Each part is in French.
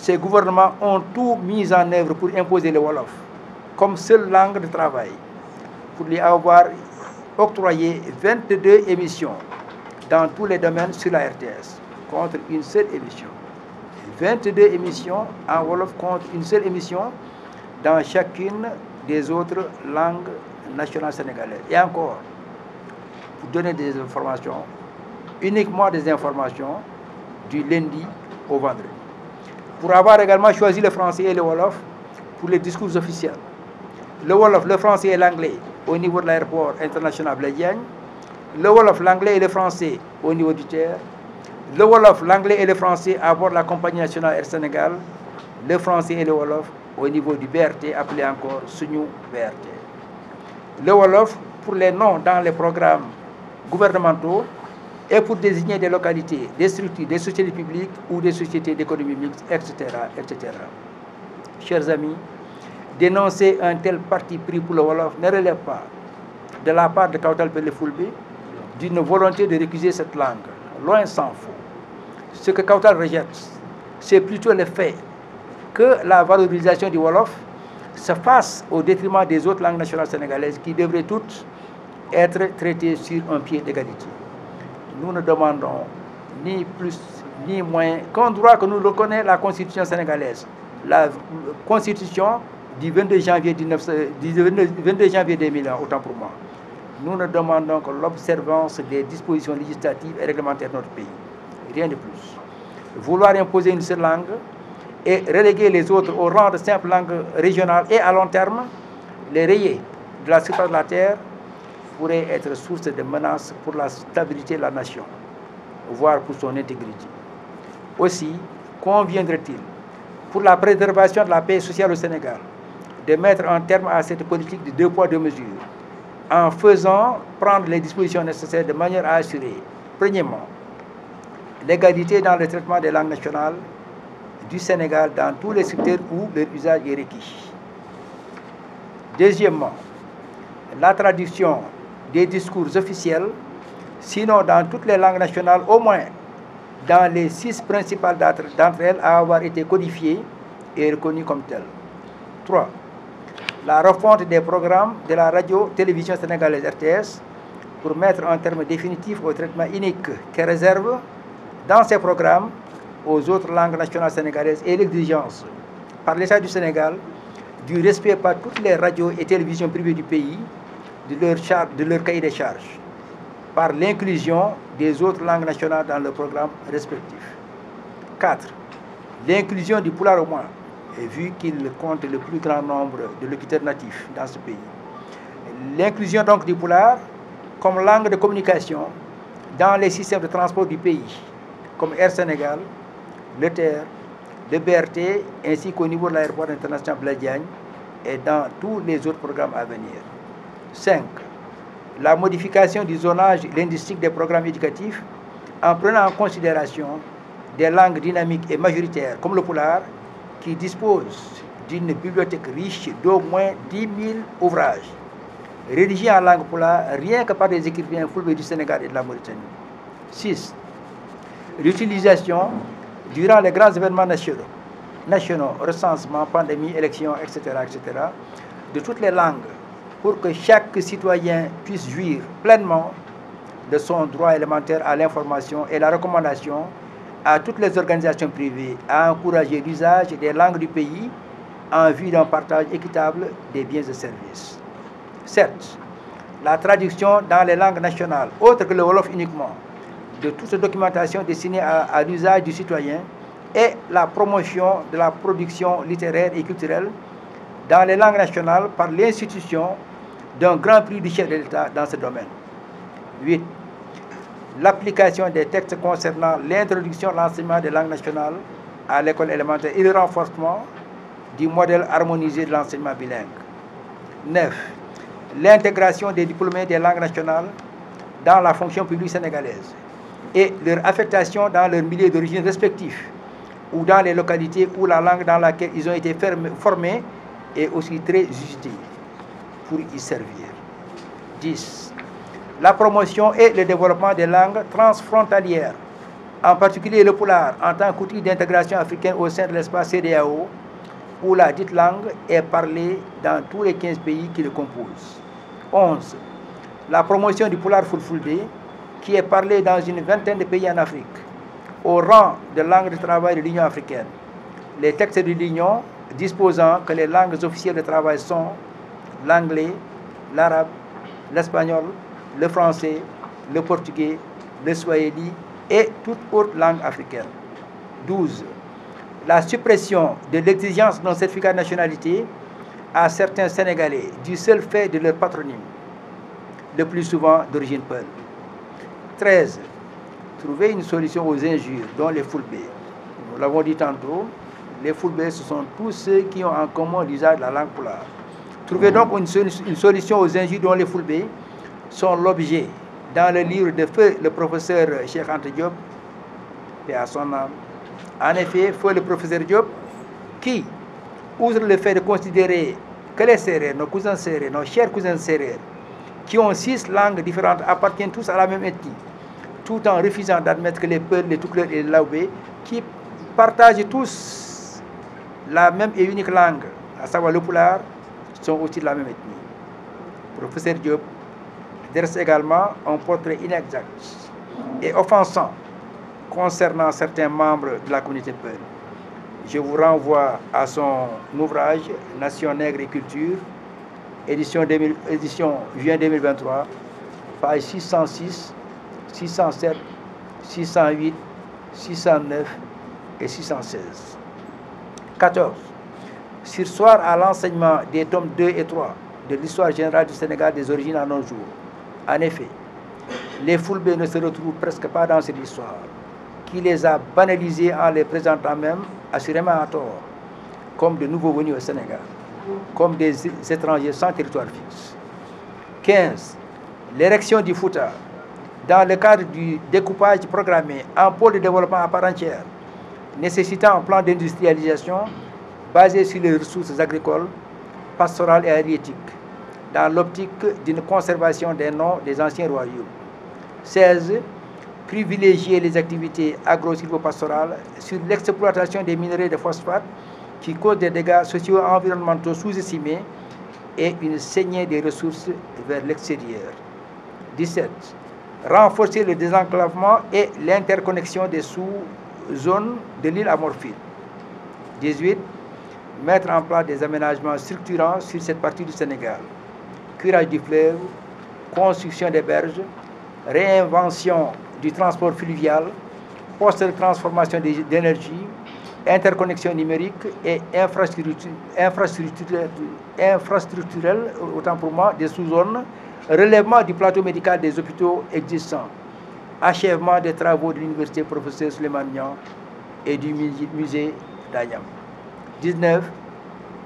ces gouvernements ont tout mis en œuvre pour imposer le Wolof comme seule langue de travail, pour lui avoir octroyé 22 émissions dans tous les domaines sur la RTS, contre une seule émission. 22 émissions en Wolof contre une seule émission dans chacune des autres langues nationales sénégalaises. Et encore, pour donner des informations, uniquement des informations du lundi au vendredi. Pour avoir également choisi le français et le Wolof pour les discours officiels. Le Wolof, le français et l'anglais au niveau de l'aéroport international Blaise Diagne. Le Wolof, l'anglais et le français au niveau du Caire. Le Wolof, l'anglais et le français à bord de la compagnie nationale Air Sénégal. Le français et le Wolof au niveau du BRT, appelé encore Sunu BRT. Le Wolof pour les noms dans les programmes gouvernementaux et pour désigner des localités, des structures, des sociétés publiques ou des sociétés d'économie mixte, etc., etc. Chers amis, dénoncer un tel parti pris pour le Wolof ne relève pas de la part de Kautal Pelle Fulbe d'une volonté de récuser cette langue. Loin s'en faut. Ce que Kautal rejette, c'est plutôt le fait que la valorisation du Wolof se fasse au détriment des autres langues nationales sénégalaises qui devraient toutes être traitées sur un pied d'égalité. Nous ne demandons ni plus ni moins qu'un droit que nous reconnaît la Constitution sénégalaise. La Constitution du 22 janvier 2001, autant pour moi. Nous ne demandons que l'observance des dispositions législatives et réglementaires de notre pays. Rien de plus. Vouloir imposer une seule langue et reléguer les autres au rang de simple langue régionale et à long terme, les rayer de la surface de la terre pourrait être source de menaces pour la stabilité de la nation, voire pour son intégrité. Aussi, conviendrait-il, pour la préservation de la paix sociale au Sénégal, de mettre un terme à cette politique de 2 poids 2 mesures, en faisant prendre les dispositions nécessaires de manière à assurer, premièrement, l'égalité dans le traitement des langues nationales du Sénégal dans tous les secteurs où leur usage est requis. Deuxièmement, la traduction des discours officiels, sinon dans toutes les langues nationales, au moins dans les 6 principales d'entre elles à avoir été codifiées et reconnues comme telles. 3. La refonte des programmes de la radio-télévision sénégalaise RTS pour mettre un terme définitif au traitement unique qu'elle réserve dans ces programmes aux autres langues nationales sénégalaises et l'exigence par l'État du Sénégal du respect par toutes les radios et télévisions privées du pays de leur cahier des charges, par l'inclusion des autres langues nationales dans leurs programmes respectifs. 4. L'inclusion du Pulaar au moins, vu qu'il compte le plus grand nombre de locuteurs natifs dans ce pays. L'inclusion donc du Pulaar comme langue de communication dans les systèmes de transport du pays, comme Air Sénégal, le TER, le BRT, ainsi qu'au niveau de l'aéroport international Blaise Diagne et dans tous les autres programmes à venir. 5. La modification du zonage linguistique des programmes éducatifs en prenant en considération des langues dynamiques et majoritaires comme le Pulaar qui dispose d'une bibliothèque riche d'au moins 10 000 ouvrages rédigés en langue Pulaar rien que par des écrivains fulbes du Sénégal et de la Mauritanie. 6. L'utilisation durant les grands événements nationaux, recensement, pandémie, élections, etc., etc., de toutes les langues pour que chaque citoyen puisse jouir pleinement de son droit élémentaire à l'information et la recommandation à toutes les organisations privées à encourager l'usage des langues du pays en vue d'un partage équitable des biens et services. 7. La traduction dans les langues nationales, autres que le Wolof uniquement, de toute documentation destinée à l'usage du citoyen et la promotion de la production littéraire et culturelle dans les langues nationales par l'institution d'un grand prix du chef de l'État dans ce domaine. 8. L'application des textes concernant l'introduction de l'enseignement des langues nationales à l'école élémentaire et le renforcement du modèle harmonisé de l'enseignement bilingue. 9. L'intégration des diplômés des langues nationales dans la fonction publique sénégalaise et leur affectation dans leur milieu d'origine respectif ou dans les localités où la langue dans laquelle ils ont été formés est aussi très utile pour y servir. 10. La promotion et le développement des langues transfrontalières en particulier le pulaar en tant qu'outil d'intégration africaine au sein de l'espace CEDEAO, où la dite langue est parlée dans tous les 15 pays qui le composent. 11. La promotion du pulaar fulfulde, qui est parlé dans une vingtaine de pays en Afrique, au rang de langue de travail de l'Union africaine. Les textes de l'Union disposant que les langues officielles de travail sont l'anglais, l'arabe, l'espagnol, le français, le portugais, le swahili et toute autre langue africaine. 12. La suppression de l'exigence d'un certificat de nationalité à certains Sénégalais du seul fait de leur patronyme, le plus souvent d'origine peul. 13. Trouver une solution aux injures, dont les Fulbe. Nous l'avons dit tantôt, les Fulbe, ce sont tous ceux qui ont en commun l'usage de la langue pulaar. Trouver donc une solution aux injures dont les Fulbe sont l'objet, dans le livre de feu le professeur Cheikh Anta Diop, et à son âme. En effet, feu le professeur Diop, qui, outre le fait de considérer que les Sérères, nos cousins Sérères, nos chers cousins Sérères, qui ont 6 langues différentes, appartiennent tous à la même ethnie, tout en refusant d'admettre que les Peuls, les Toucouleurs et les Laobé, qui partagent tous la même et unique langue, à savoir le pulaar, sont aussi de la même ethnie. Le professeur Diop dresse également un portrait inexact et offensant concernant certains membres de la communauté Peul. Je vous renvoie à son ouvrage Nation Nègre et Culture, édition juin 2023, page 606, 607, 608, 609 et 616. 14. Surseoir à l'enseignement des tomes 2 et 3 de l'histoire générale du Sénégal des origines à nos jours. En effet, les Fulbe ne se retrouvent presque pas dans cette histoire, qui les a banalisés en les présentant même, assurément à tort, comme de nouveaux venus au Sénégal, comme des étrangers sans territoire fixe. 15. L'érection du Fouta, dans le cadre du découpage programmé en pôle de développement à part entière, nécessitant un plan d'industrialisation basé sur les ressources agricoles, pastorales et halieutiques, dans l'optique d'une conservation des noms des anciens royaumes. 16. Privilégier les activités agro-silvopastorales sur l'exploitation des minerais de phosphate qui causent des dégâts socio-environnementaux sous-estimés et une saignée des ressources vers l'extérieur. 17. Renforcer le désenclavement et l'interconnexion des sous-zones de l'île Amorphile. 18. Mettre en place des aménagements structurants sur cette partie du Sénégal. Curage du fleuve, construction des berges, réinvention du transport fluvial, poste de transformation d'énergie, interconnexion numérique et infrastructurelle, autant pour moi, des sous-zones, relèvement du plateau médical des hôpitaux existants, achèvement des travaux de l'université professeur Souleymane Niang et du musée d'Agnam. 19.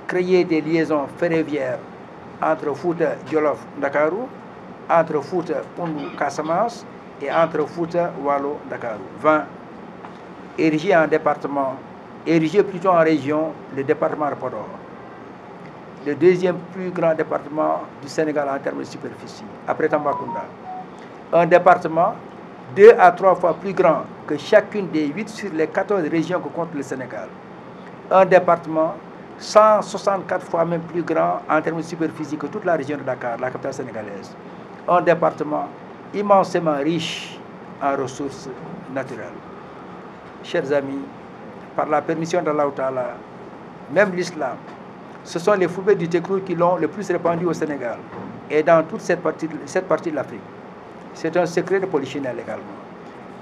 Créer des liaisons ferroviaires entre Fouta, Djolof, Dakarou, entre Fouta, Poundou, Casamance et entre Fouta, Wallo, Dakarou. 20. Ériger plutôt en région le département de Podor, le deuxième plus grand département du Sénégal en termes de superficie, après Tambacounda. Un département 2 à 3 fois plus grand que chacune des 8 sur les 14 régions que compte le Sénégal. Un département 164 fois même plus grand en termes de superficie que toute la région de Dakar, la capitale sénégalaise. Un département immensément riche en ressources naturelles. Chers amis, par la permission d'Allah Ta'ala, même l'islam, ce sont les Fulbe du Tekrour qui l'ont le plus répandu au Sénégal et dans toute cette partie de l'Afrique. C'est un secret de polichinelle également.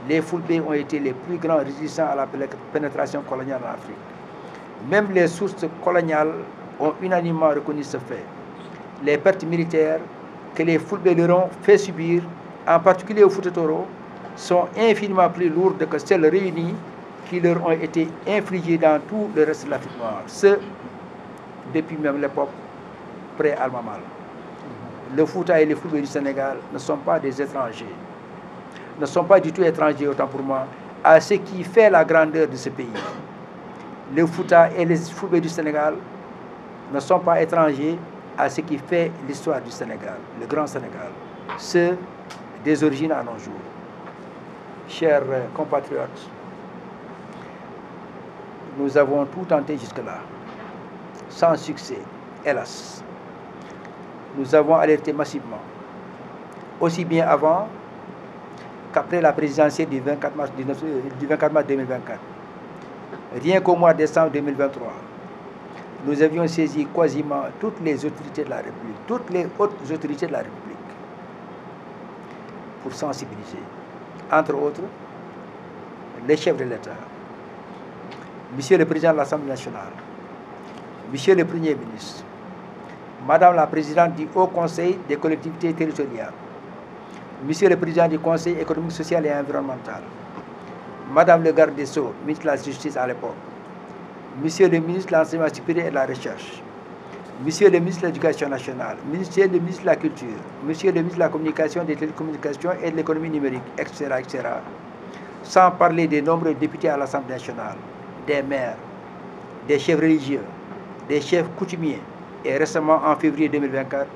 Les Fulbe ont été les plus grands résistants à la pénétration coloniale en Afrique. Même les sources coloniales ont unanimement reconnu ce fait. Les pertes militaires que les Fulbe leur ont fait subir, en particulier au Fouta Toro, sont infiniment plus lourdes que celles réunies qui leur ont été infligées dans tout le reste de l'Afrique noire. Ce, depuis même l'époque pré-Almamal. Le Fouta et les Fulbe du Sénégal ne sont pas des étrangers, ne sont pas du tout étrangers, autant pour moi, à ce qui fait la grandeur de ce pays. Le Fouta et les Fulbe du Sénégal ne sont pas étrangers à ce qui fait l'histoire du Sénégal, le grand Sénégal, ceux des origines à nos jours. chers compatriotes, nous avons tout tenté jusque-là, sans succès, hélas. Nous avons alerté massivement, aussi bien avant qu'après la présidentielle du 24 mars 2024. Rien qu'au mois de décembre 2023, nous avions saisi quasiment toutes les autorités de la République, toutes les hautes autorités de la République, pour sensibiliser, entre autres, les chefs de l'État, Monsieur le Président de l'Assemblée nationale, Monsieur le Premier ministre, Madame la Présidente du Haut Conseil des collectivités territoriales, Monsieur le Président du Conseil économique, social et environnemental, Madame le garde des Sceaux, ministre de la Justice à l'époque, Monsieur le ministre de l'Enseignement supérieur et de la Recherche, Monsieur le ministre de l'Éducation nationale, Monsieur le ministre de la Culture, Monsieur le ministre de la Communication, des Télécommunications et de l'Économie numérique, etc., etc., sans parler des nombreux députés à l'Assemblée nationale, des maires, des chefs religieux, des chefs coutumiers, et récemment en février 2024,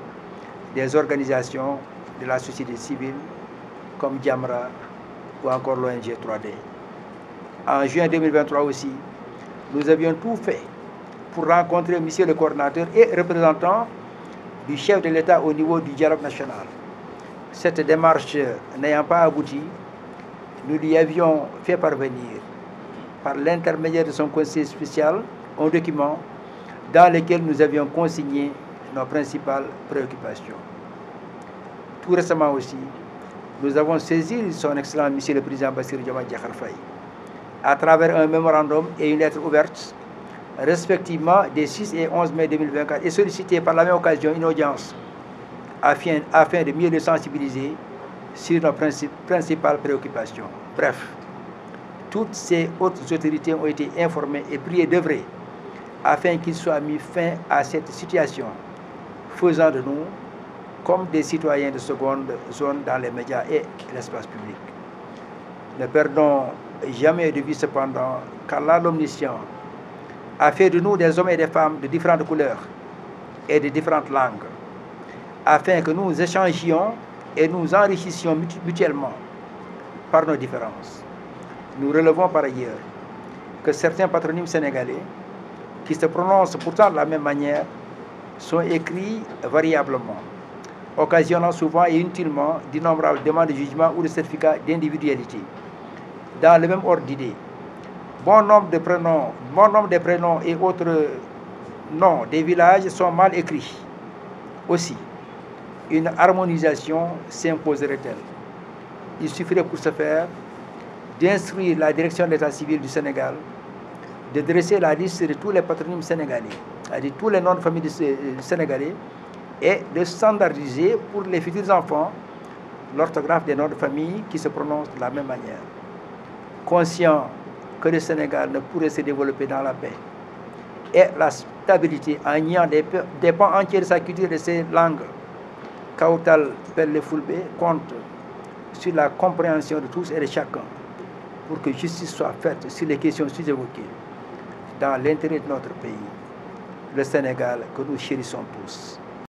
des organisations de la société civile comme Jamra ou encore l'ONG 3D. En juin 2023 aussi, nous avions tout fait pour rencontrer Monsieur le coordinateur et représentant du chef de l'État au niveau du dialogue national. Cette démarche n'ayant pas abouti, nous lui avions fait parvenir, par l'intermédiaire de son conseil spécial, un document dans lequel nous avions consigné nos principales préoccupations. Tout récemment aussi, nous avons saisi son Excellence Monsieur le Président Bassirou Diomaye Diakhar Faye à travers un mémorandum et une lettre ouverte, respectivement des 6 et 11 mai 2024, et sollicité par la même occasion une audience afin de mieux le sensibiliser sur nos principales préoccupations. Bref, toutes ces hautes autorités ont été informées et priées d'œuvrer afin qu'il soit mis fin à cette situation, faisant de nous comme des citoyens de seconde zone dans les médias et l'espace public. Ne perdons jamais de vue cependant qu'Allah l'Omniscient a fait de nous des hommes et des femmes de différentes couleurs et de différentes langues, afin que nous échangions et nous enrichissions mutuellement par nos différences. Nous relevons par ailleurs que certains patronymes sénégalais, qui se prononcent pourtant de la même manière, sont écrits variablement, occasionnant souvent et inutilement d'innombrables demandes de jugement ou de certificats d'individualité. Dans le même ordre d'idée, bon nombre de prénoms et autres noms des villages sont mal écrits. Aussi, une harmonisation s'imposerait-elle. Il suffirait pour ce faire d'instruire la direction de l'État civil du Sénégal de dresser la liste de tous les patronymes sénégalais, c'est-à-dire tous les noms de famille sénégalais, et de standardiser pour les futurs enfants l'orthographe des noms de famille qui se prononcent de la même manière. Conscient que le Sénégal ne pourrait se développer dans la paix et la stabilité en niant des pans entiers de sa culture et de ses langues, Kautal Pelle Fulbe compte sur la compréhension de tous et de chacun pour que justice soit faite sur les questions sous-évoquées dans l'intérêt de notre pays, le Sénégal que nous chérissons tous.